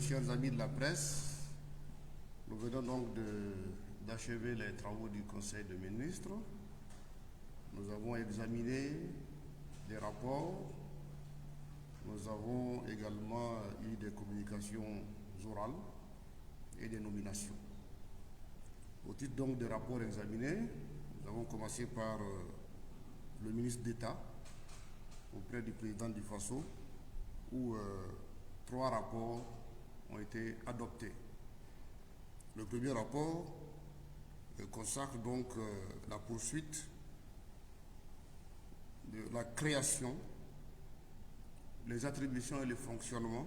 chers amis de la presse, nous venons donc d'achever les travaux du Conseil des ministres. Nous avons examiné des rapports, nous avons également eu des communications orales et des nominations. Au titre donc des rapports examinés, nous avons commencé par le ministre d'État auprès du président du FASO, où 3 rapports ont été adoptés. Le premier rapport consacre donc la poursuite de la création, les attributions et le fonctionnement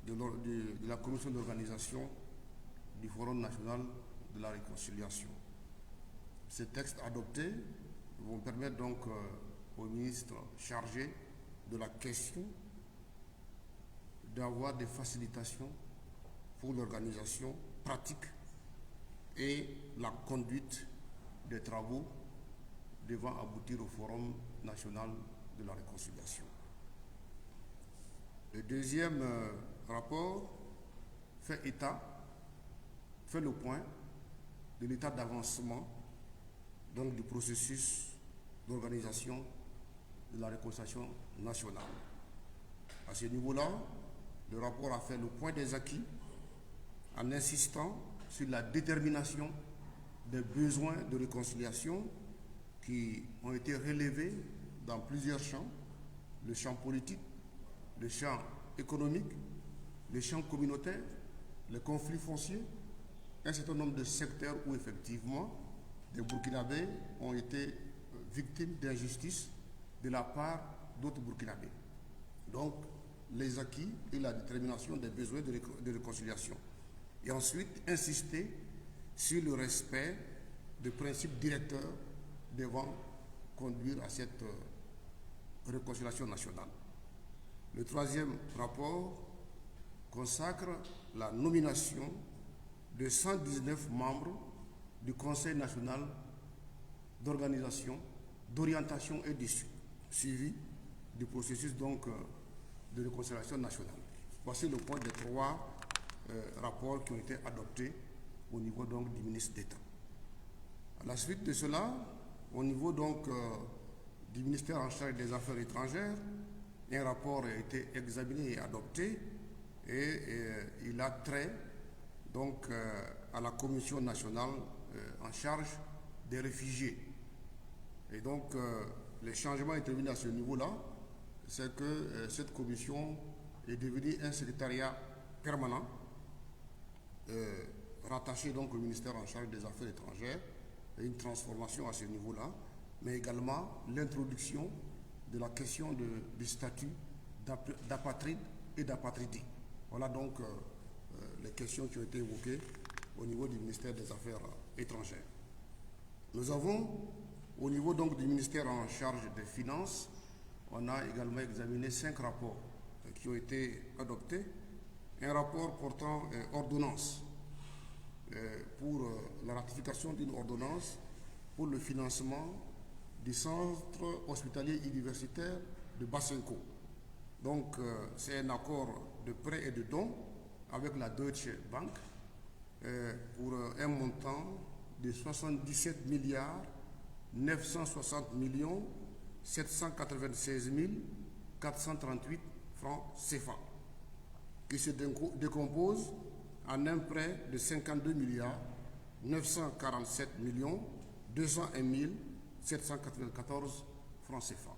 de la commission d'organisation du Forum national de la réconciliation. Ces textes adoptés vont permettre donc au ministre chargé de la question d'avoir des facilitations pour l'organisation pratique et la conduite des travaux devant aboutir au Forum national de la réconciliation. Le deuxième rapport fait le point de l'état d'avancement donc du processus d'organisation de la réconciliation nationale. À ce niveau-là, le rapport a fait le point des acquis en insistant sur la détermination des besoins de réconciliation qui ont été relevés dans plusieurs champs, le champ politique, le champ économique, le champ communautaire, les conflits fonciers, un certain nombre de secteurs où effectivement des Burkinabés ont été victimes d'injustice de la part d'autres Burkinabés. Donc, les acquis et la détermination des besoins de réconciliation. Et ensuite, insister sur le respect des principes directeurs devant conduire à cette réconciliation nationale. Le troisième rapport consacre la nomination de 119 membres du Conseil national d'organisation, d'orientation et de suivi du processus donc de réconciliation nationale. Voici le point des 3 rapports qui ont été adoptés au niveau donc du ministre d'État. À la suite de cela, au niveau donc du ministère en charge des Affaires étrangères, un rapport a été examiné et adopté et il a trait donc à la commission nationale en charge des réfugiés. Et donc les changements intervenus à ce niveau-là, c'est que cette commission est devenue un secrétariat permanent rattaché donc au ministère en charge des Affaires étrangères, et une transformation à ce niveau-là, mais également l'introduction de la question du statut d'apatride et d'apatridie. Voilà donc les questions qui ont été évoquées au niveau du ministère des Affaires étrangères. Nous avons, au niveau donc du ministère en charge des Finances, on a également examiné 5 rapports qui ont été adoptés. Un rapport portant ordonnance pour la ratification d'une ordonnance pour le financement du centre hospitalier universitaire de Bassenko. Donc, c'est un accord de prêt et de don avec la Deutsche Bank pour un montant de 77 milliards 960 millions 796 438 francs CFA, qui se décompose en un prêt de 52 milliards 947 millions 201 794 francs CFA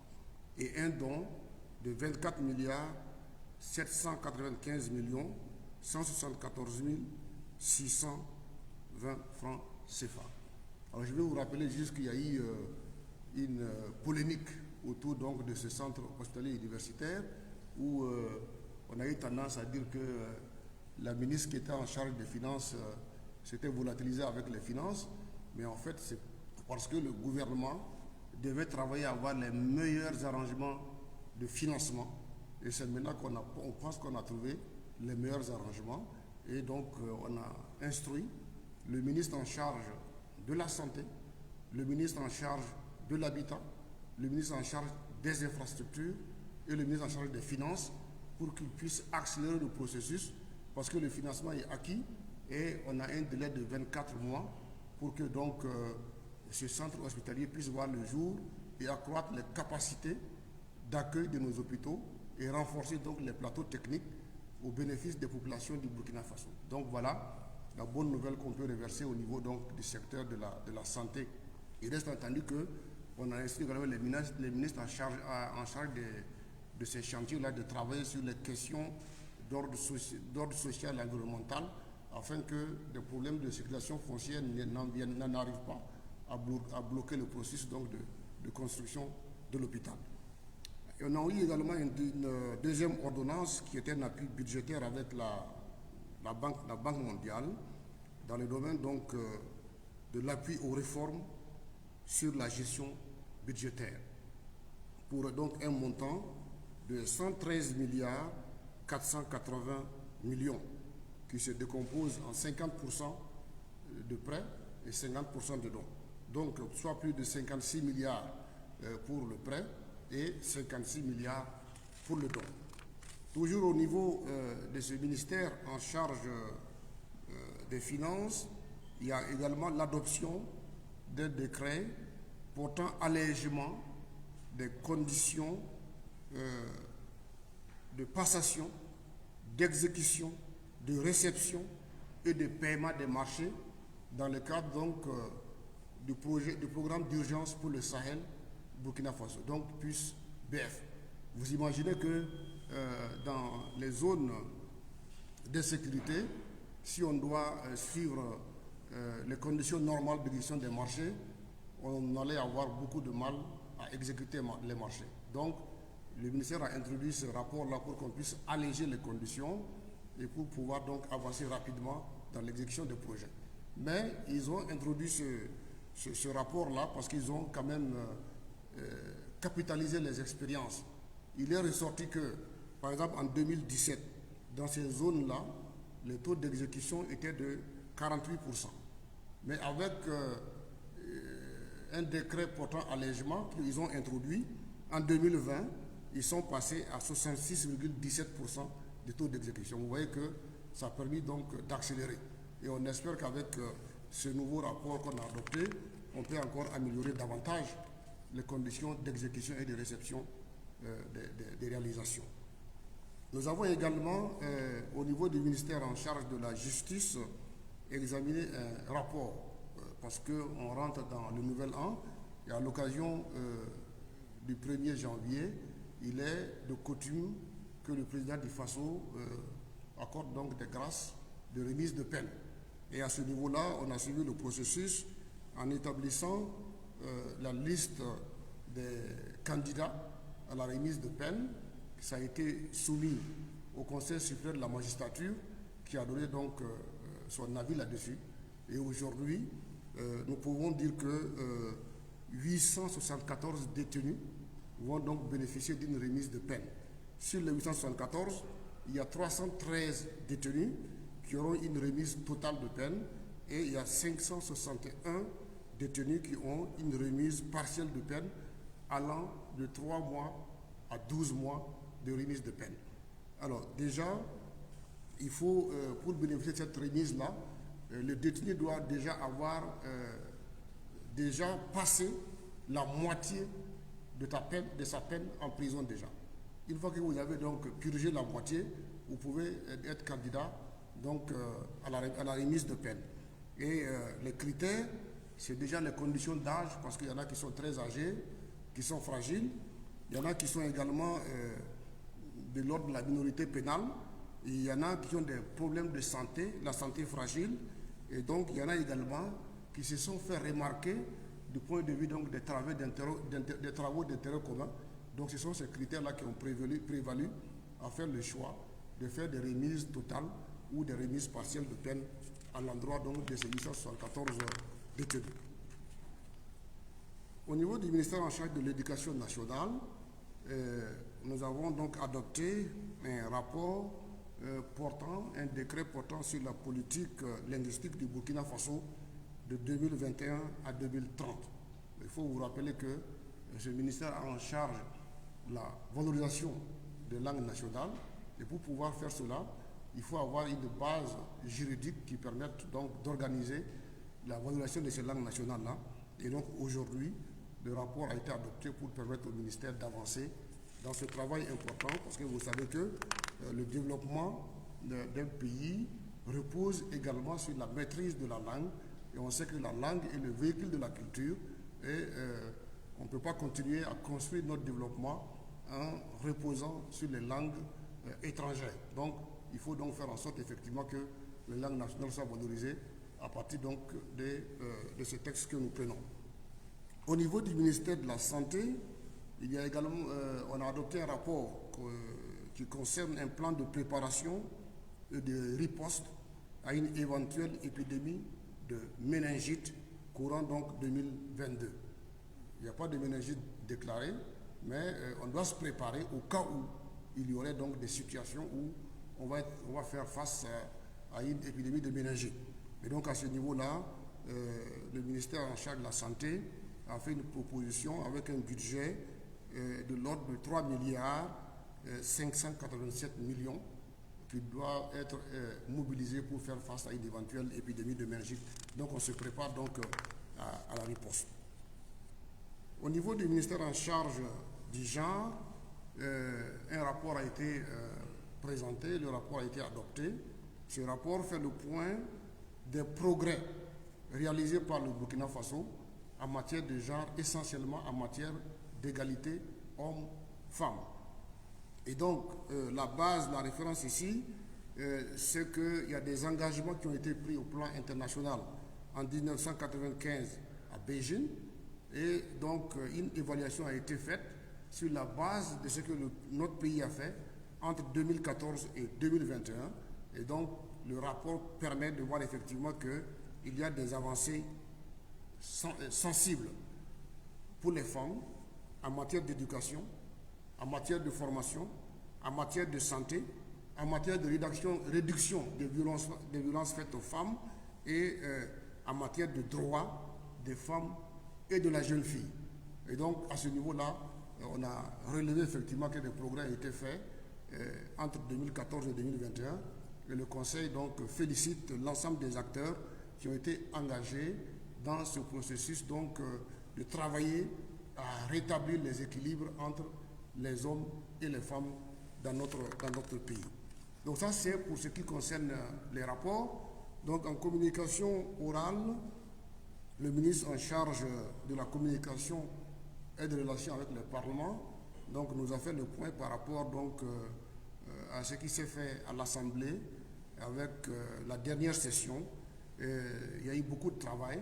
et un don de 24 milliards 795 millions 174 620 francs CFA. Alors je vais vous rappeler juste qu'il y a eu une polémique autour donc de ce centre hospitalier universitaire où on a eu tendance à dire que la ministre qui était en charge des finances s'était volatilisée avec les finances, mais en fait c'est parce que le gouvernement devait travailler à avoir les meilleurs arrangements de financement, et c'est maintenant qu'on pense qu'on a trouvé les meilleurs arrangements, et donc on a instruit le ministre en charge de la santé, le ministre en charge de l'habitat, le ministre en charge des infrastructures et le ministre en charge des finances pour qu'ils puissent accélérer le processus parce que le financement est acquis et on a un délai de 24 mois pour que donc ce centre hospitalier puisse voir le jour et accroître les capacités d'accueil de nos hôpitaux et renforcer donc les plateaux techniques au bénéfice des populations du Burkina Faso. Donc voilà la bonne nouvelle qu'on peut reverser au niveau donc du secteur de la santé. Il reste entendu qu'on a ainsi également les ministres en charge de ces chantiers-là de travailler sur les questions d'ordre social et environnemental afin que des problèmes de circulation foncière n'en arrivent pas à bloquer le processus donc de construction de l'hôpital. Et on a eu également une deuxième ordonnance qui était un appui budgétaire avec la Banque mondiale dans le domaine donc de l'appui aux réformes sur la gestion budgétaire pour donc un montant de 113 milliards 480 millions qui se décompose en 50% de prêts et 50% de dons. Donc soit plus de 56 milliards pour le prêt et 56 milliards pour le don. Toujours au niveau de ce ministère en charge des finances, il y a également l'adoption d'un décret portant allègement des conditions de passation, d'exécution, de réception et de paiement des marchés dans le cadre donc du programme d'urgence pour le Sahel Burkina Faso, donc plus BF. Vous imaginez que dans les zones d'insécurité, si on doit suivre les conditions normales d'exécution des marchés, on allait avoir beaucoup de mal à exécuter les marchés. Donc, le ministère a introduit ce rapport-là pour qu'on puisse alléger les conditions et pour pouvoir donc avancer rapidement dans l'exécution des projets. Mais ils ont introduit ce rapport-là parce qu'ils ont quand même capitalisé les expériences. Il est ressorti que, par exemple, en 2017, dans ces zones-là, le taux d'exécution était de 48%. Mais avec un décret portant allègement qu'ils ont introduit, en 2020, ils sont passés à 66,17% de taux d'exécution. Vous voyez que ça a permis donc d'accélérer. Et on espère qu'avec ce nouveau rapport qu'on a adopté, on peut encore améliorer davantage les conditions d'exécution et de réception des réalisations. Nous avons également, au niveau du ministère en charge de la justice, examiné un rapport, parce qu'on rentre dans le nouvel an, et à l'occasion du 1er janvier, il est de coutume que le président du FASO accorde donc des grâces de remise de peine. Et à ce niveau-là, on a suivi le processus en établissant la liste des candidats à la remise de peine. Ça a été soumis au Conseil supérieur de la magistrature qui a donné donc son avis là-dessus. Et aujourd'hui, nous pouvons dire que 874 détenus vont donc bénéficier d'une remise de peine. Sur les 874, il y a 313 détenus qui auront une remise totale de peine et il y a 561 détenus qui ont une remise partielle de peine allant de 3 mois à 12 mois de remise de peine. Alors déjà, il faut, pour bénéficier de cette remise-là, le détenu doit déjà avoir déjà passé la moitié de sa peine en prison déjà. Une fois que vous avez donc purgé la moitié, vous pouvez être candidat donc, à la remise de peine. Et les critères, c'est déjà les conditions d'âge, parce qu'il y en a qui sont très âgés, qui sont fragiles. Il y en a qui sont également de l'ordre de la minorité pénale. Et il y en a qui ont des problèmes de santé, la santé fragile. Et donc, il y en a également qui se sont fait remarquer du point de vue donc, des travaux d'intérêt commun. Donc, ce sont ces critères-là qui ont prévalu à faire le choix de faire des remises totales ou des remises partielles de peine à l'endroit donc, de ces 874 détenus. Au niveau du ministère en charge de l'Éducation nationale, nous avons donc adopté un rapport un décret portant sur la politique linguistique du Burkina Faso de 2021 à 2030. Il faut vous rappeler que ce ministère a en charge la valorisation des langues nationales et pour pouvoir faire cela, il faut avoir une base juridique qui permette donc d'organiser la valorisation de ces langues nationales-là. Et donc aujourd'hui, le rapport a été adopté pour permettre au ministère d'avancer dans ce travail important, parce que vous savez que le développement d'un pays repose également sur la maîtrise de la langue. Et on sait que la langue est le véhicule de la culture. Et on ne peut pas continuer à construire notre développement en reposant sur les langues étrangères. Donc, il faut donc faire en sorte effectivement que les langues nationales soient valorisées à partir donc de ces textes que nous prenons. Au niveau du ministère de la Santé, il y a également, on a adopté un rapport qui concerne un plan de préparation et de riposte à une éventuelle épidémie de méningite courant donc 2022. Il n'y a pas de méningite déclarée, mais on doit se préparer au cas où il y aurait donc des situations où on va faire face à une épidémie de méningite. Et donc à ce niveau-là, le ministère en charge de la Santé a fait une proposition avec un budget de l'ordre de 3 milliards 587 millions qui doit être mobilisé pour faire face à une éventuelle épidémie de méningite. Donc on se prépare donc à la riposte. Au niveau du ministère en charge du genre, un rapport a été présenté, le rapport a été adopté. Ce rapport fait le point des progrès réalisés par le Burkina Faso en matière de genre, essentiellement en matière d'égalité hommes-femmes. Et donc, la base, la référence ici, c'est qu'il y a des engagements qui ont été pris au plan international en 1995 à Beijing. Et donc, une évaluation a été faite sur la base de ce que notre pays a fait entre 2014 et 2021. Et donc, le rapport permet de voir effectivement qu'il y a des avancées sensibles pour les femmes en matière d'éducation, en matière de formation, en matière de santé, en matière de réduction des violences faites aux femmes et en matière de droits des femmes et de la jeune fille. Et donc, à ce niveau-là, on a relevé effectivement que des progrès ont été faits entre 2014 et 2021. Et le Conseil donc félicite l'ensemble des acteurs qui ont été engagés dans ce processus donc de travailler à rétablir les équilibres entre les hommes et les femmes dans notre pays. Donc ça, c'est pour ce qui concerne les rapports. Donc en communication orale, le ministre en charge de la communication et des relations avec le Parlement donc, nous a fait le point par rapport donc, à ce qui s'est fait à l'Assemblée avec la dernière session. Il y a eu beaucoup de travail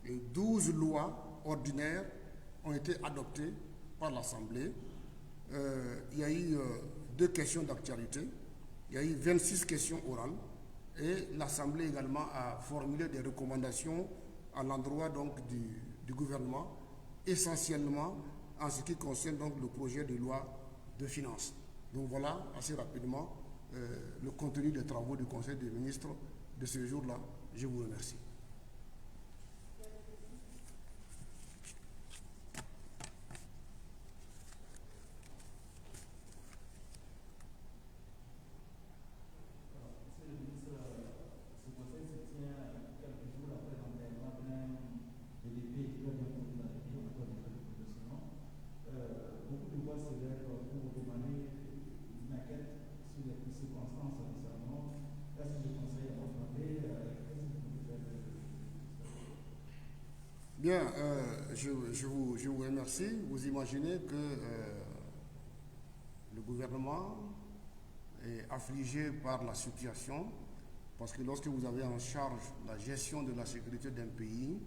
et 12 lois ordinaires ont été adoptées par l'Assemblée. Il y a eu 2 questions d'actualité, il y a eu 26 questions orales et l'Assemblée également a formulé des recommandations à l'endroit donc du gouvernement, essentiellement en ce qui concerne donc le projet de loi de finances. Donc voilà assez rapidement le contenu des travaux du Conseil des ministres de ce jour-là. Je vous remercie. Bien, je vous remercie. Vous imaginez que le gouvernement est affligé par la situation parce que lorsque vous avez en charge la gestion de la sécurité d'un pays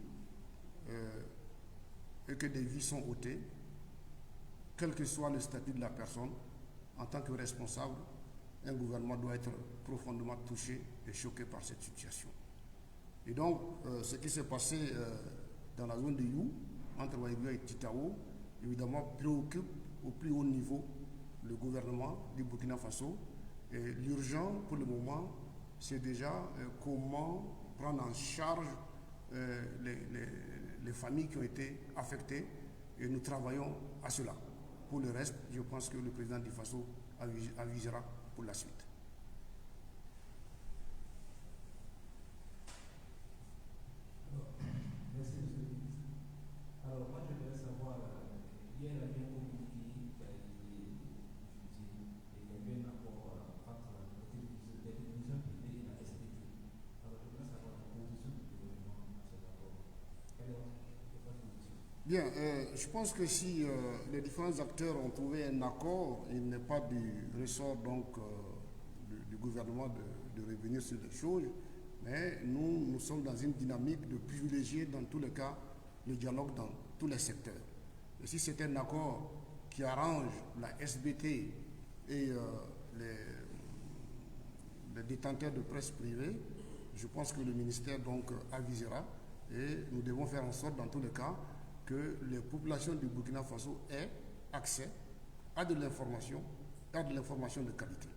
et que des vies sont ôtées, quel que soit le statut de la personne, en tant que responsable, un gouvernement doit être profondément touché et choqué par cette situation. Et donc, ce qui s'est passé dans la zone de You, entre Waïgua et Titao, évidemment préoccupe au plus haut niveau le gouvernement du Burkina Faso. Et l'urgent pour le moment, c'est déjà comment prendre en charge les familles qui ont été affectées et nous travaillons à cela. Pour le reste, je pense que le président du Faso avisera pour la suite. Bien, je pense que si les différents acteurs ont trouvé un accord, il n'est pas du ressort donc du gouvernement de revenir sur les choses, mais nous sommes dans une dynamique de privilégier dans tous les cas le dialogue dans tous les secteurs. Et si c'est un accord qui arrange la SBT et les détenteurs de presse privée, je pense que le ministère donc avisera et nous devons faire en sorte dans tous les cas que les populations du Burkina Faso aient accès à de l'information de qualité.